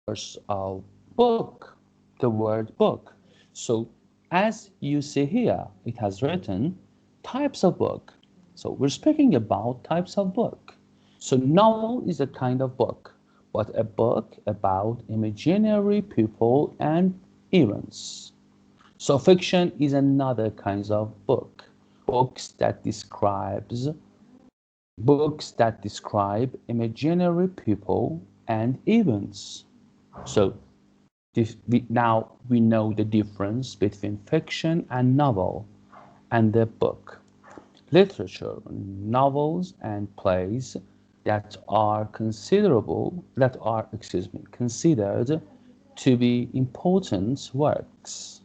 book, the word book. So as you see here, it has written types of book. So we're speaking about types of book. So novel is a kind of book, but a book about imaginary people and events. So fiction is another kind of book, books that describe imaginary people and events. So now we know the difference between fiction and novel and the book. Literature, novels and plays that are considered to be important works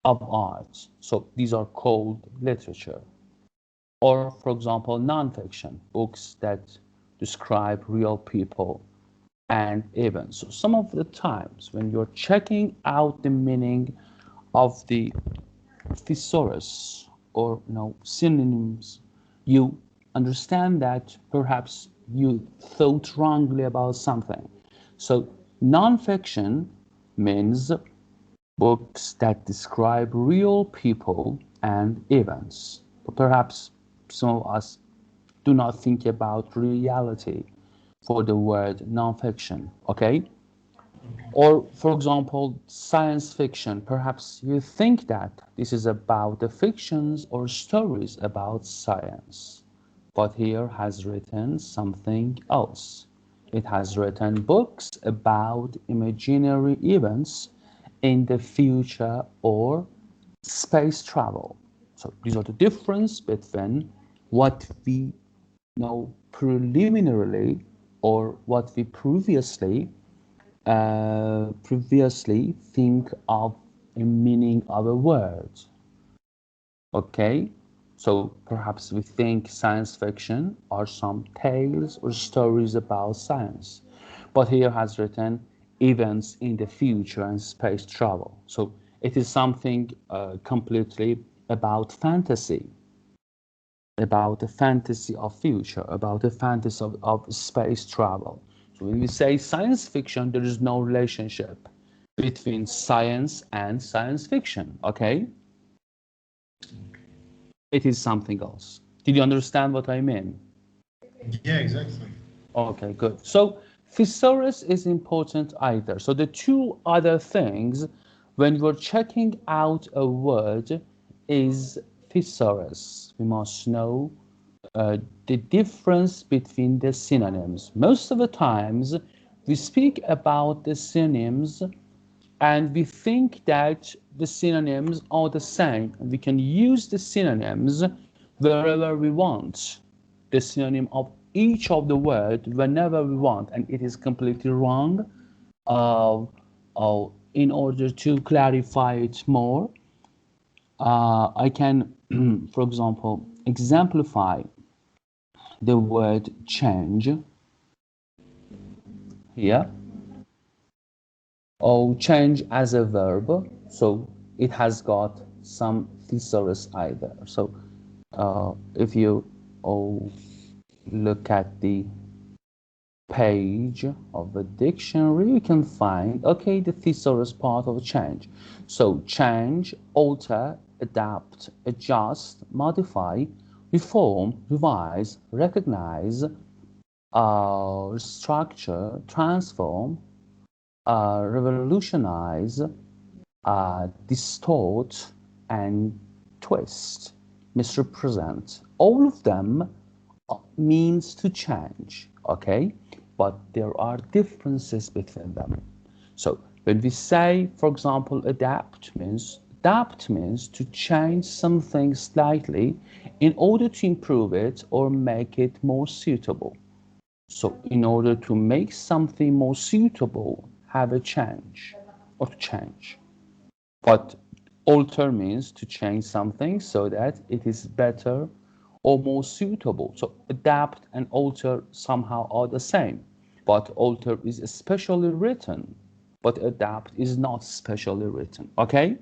of art. So these are called literature. Or, for example, nonfiction, books that describe real people and events. So some of the times when you're checking out the meaning of the thesaurus or synonyms, you understand that perhaps you thought wrongly about something. So nonfiction means books that describe real people and events. But perhaps some of us do not think about reality for the word nonfiction, okay? Or, for example, science fiction. Perhaps you think that this is about the fictions or stories about science, but here has written something else. It has written books about imaginary events in the future or space travel. So these are the difference between what we know preliminarily or what we previously think of a meaning of a word. Okay, so perhaps we think science fiction are some tales or stories about science, but here has written events in the future and space travel. So it is something completely about fantasy, about the fantasy of future, about the fantasy of space travel. So when we say science fiction, there is no relationship between science and science fiction, okay? It is something else. Did you understand what I mean? Yeah, exactly. Okay, good. So thesaurus is important either. So the two other things when you're checking out a word is thesaurus. We must know the difference between the synonyms. Most of the times we speak about the synonyms and we think that the synonyms are the same. We can use the synonyms wherever we want, the synonym of each of the word whenever we want, and it is completely wrong. In order to clarify it more, I can, for example, exemplify the word change here. Change as a verb, so it has got some thesaurus either. So if you look at the page of the dictionary, you can find, okay, the thesaurus part of change. So change, alter, adapt, adjust, modify, reform, revise, recognize, structure, transform, revolutionize, distort, and twist, misrepresent. All of them means to change, okay? But there are differences between them. So when we say, for example, adapt means to change something slightly in order to improve it or make it more suitable. So in order to make something more suitable, have a change or change. But alter means to change something so that it is better or more suitable. So adapt and alter somehow are the same, but alter is specially written, but adapt is not specially written, okay?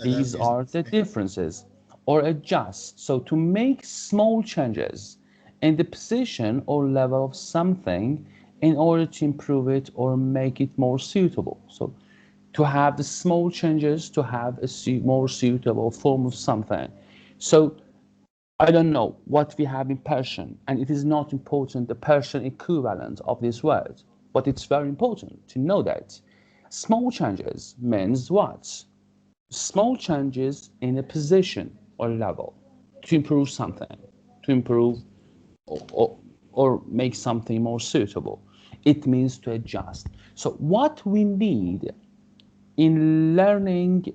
These are the differences. Or adjust, so to make small changes in the position or level of something in order to improve it or make it more suitable. So to have the small changes to have a more suitable form of something. So I don't know what we have in Persian, and it is not important the Persian equivalent of this word, but it's very important to know that small changes means what? Small changes in a position or level to improve something, to improve or make something more suitable. It means to adjust. So what we need in learning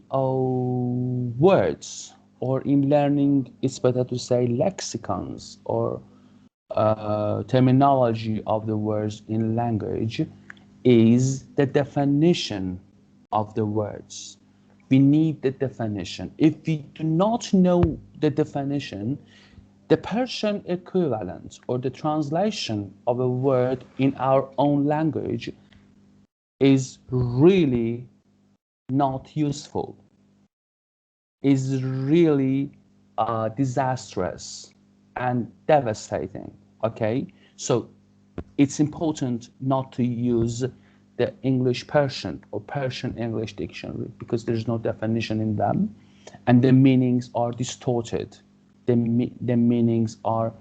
words, or in learning, it's better to say lexicons or terminology of the words in language, is the definition of the words. We need the definition. If we do not know the definition, the Persian equivalent or the translation of a word in our own language is really not useful, is really disastrous and devastating. Okay, so it's important not to use the English Persian or Persian English dictionary, because there's no definition in them and the meanings are distorted. The meanings are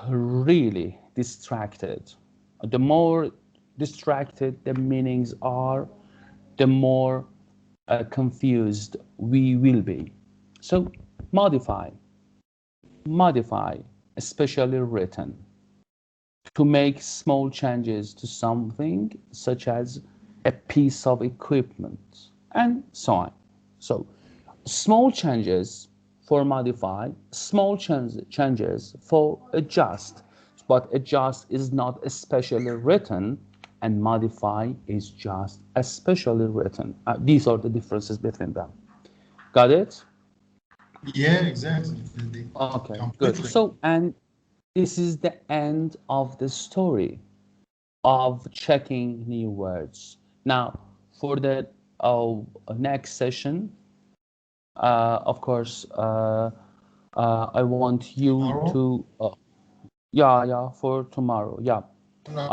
really distracted. The more distracted the meanings are, the more confused we will be. So modify, especially written, to make small changes to something, such as a piece of equipment, and so on. So small changes for modify, small changes for adjust, but adjust is not especially written, and modify is just especially written. These are the differences between them. Got it? Yeah, exactly. Okay, good. Completely. So, and this is the end of the story of checking new words. Now, for the next session, of course, I want you Tomorrow? to, yeah, for tomorrow, yeah. No, I